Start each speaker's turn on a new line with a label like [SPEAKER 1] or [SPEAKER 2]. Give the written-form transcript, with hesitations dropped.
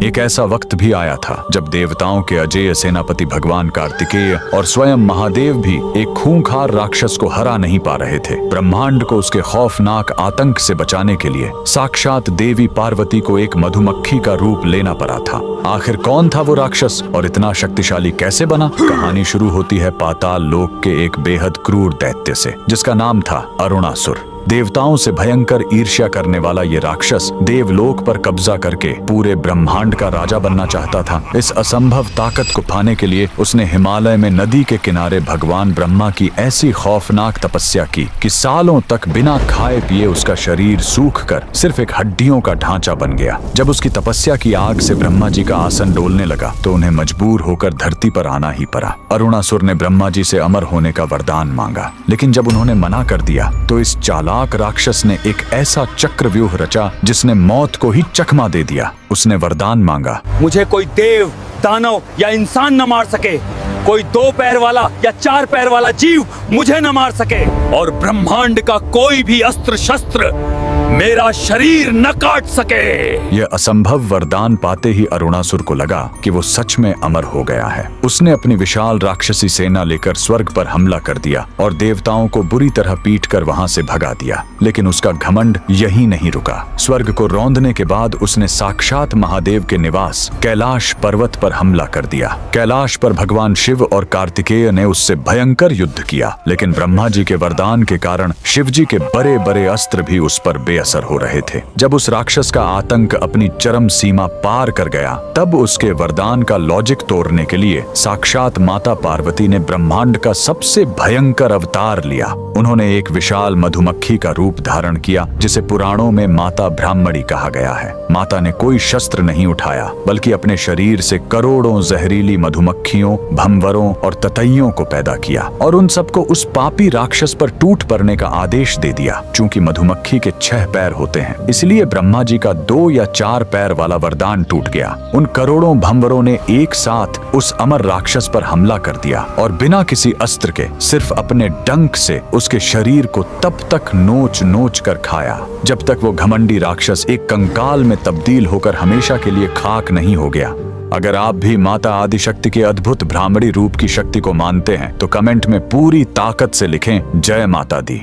[SPEAKER 1] एक ऐसा वक्त भी आया था जब देवताओं के अजेय सेनापति भगवान कार्तिकेय और स्वयं महादेव भी एक खूंखार राक्षस को हरा नहीं पा रहे थे। ब्रह्मांड को उसके खौफनाक आतंक से बचाने के लिए साक्षात देवी पार्वती को एक मधुमक्खी का रूप लेना पड़ा था। आखिर कौन था वो राक्षस और इतना शक्तिशाली कैसे बना? कहानी शुरू होती है पाताल लोक के एक बेहद क्रूर दैत्य से, जिसका नाम था अरुणासुर। देवताओं से भयंकर ईर्ष्या करने वाला ये राक्षस देवलोक पर कब्जा करके पूरे ब्रह्मांड का राजा बनना चाहता था। इस असंभव ताकत को पाने के लिए उसने हिमालय में नदी के किनारे भगवान ब्रह्मा की ऐसी खौफनाक तपस्या की कि सालों तक बिना खाए पिए उसका शरीर सूख कर सिर्फ एक हड्डियों का ढांचा बन गया। जब उसकी तपस्या की आग से ब्रह्मा जी का आसन डोलने लगा तो उन्हें मजबूर होकर धरती पर आना ही पड़ा। अरुणासुर ने ब्रह्मा जी से अमर होने का वरदान मांगा, लेकिन जब उन्होंने मना कर दिया तो इस चालाक राक्षस ने एक ऐसा चक्रव्यूह रचा जिसने मौत को ही चकमा दे दिया। उसने वरदान मांगा,
[SPEAKER 2] मुझे कोई देव, दानव या इंसान न मार सके, कोई 2 पैर वाला या 4 पैर वाला जीव मुझे न मार सके, और ब्रह्मांड का कोई भी अस्त्र शस्त्र मेरा शरीर न काट सके।
[SPEAKER 1] यह असंभव वरदान पाते ही अरुणासुर को लगा कि वो सच में अमर हो गया है। उसने अपनी विशाल राक्षसी सेना लेकर स्वर्ग पर हमला कर दिया और देवताओं को बुरी तरह पीटकर वहां से भगा दिया। लेकिन उसका घमंड यहीं नहीं रुका। स्वर्ग को रौंदने के बाद उसने साक्षात महादेव के निवास कैलाश पर्वत पर हमला कर दिया। कैलाश पर भगवान शिव और कार्तिकेय ने उससे भयंकर युद्ध किया, लेकिन ब्रह्मा जी के वरदान के कारण शिव जी के बड़े बड़े अस्त्र भी उस पर बेअसर हो रहे थे। जब उस राक्षस का आतंक अपनी चरम सीमा पार कर गया, तब उसके वरदान का लॉजिक तोड़ने के लिए साक्षात माता पार्वती ने ब्रह्मांड का सबसे भयंकर अवतार लिया। उन्होंने एक विशाल मधुमक्खी का रूप धारण किया, जिसे पुराणों में माता ब्राह्मणी कहा गया है। माता ने कोई शस्त्र नहीं उठाया, बल्कि अपने शरीर से करोड़ों जहरीली मधुमक्खियों, भंवरों और ततैयों को पैदा किया और उन सबको उस पापी राक्षस पर टूट पड़ने का आदेश दे दिया। चूंकि मधुमक्खी के 6 पैर होते हैं, इसलिए ब्रह्मा जी का 2 या 4 पैर वाला वरदान टूट गया। उन करोड़ों भंवरों ने एक साथ उस अमर राक्षस पर हमला कर दिया और बिना किसी अस्त्र के सिर्फ अपने डंक से उसके शरीर को तब तक नोच नोच कर खाया जब तक वो घमंडी राक्षस एक कंकाल में तब्दील होकर हमेशा के लिए खाक नहीं हो गया। अगर आप भी माता आदिशक्ति के अद्भुत ब्राह्मणी रूप की शक्ति को मानते हैं तो कमेंट में पूरी ताकत से लिखें, जय माता दी।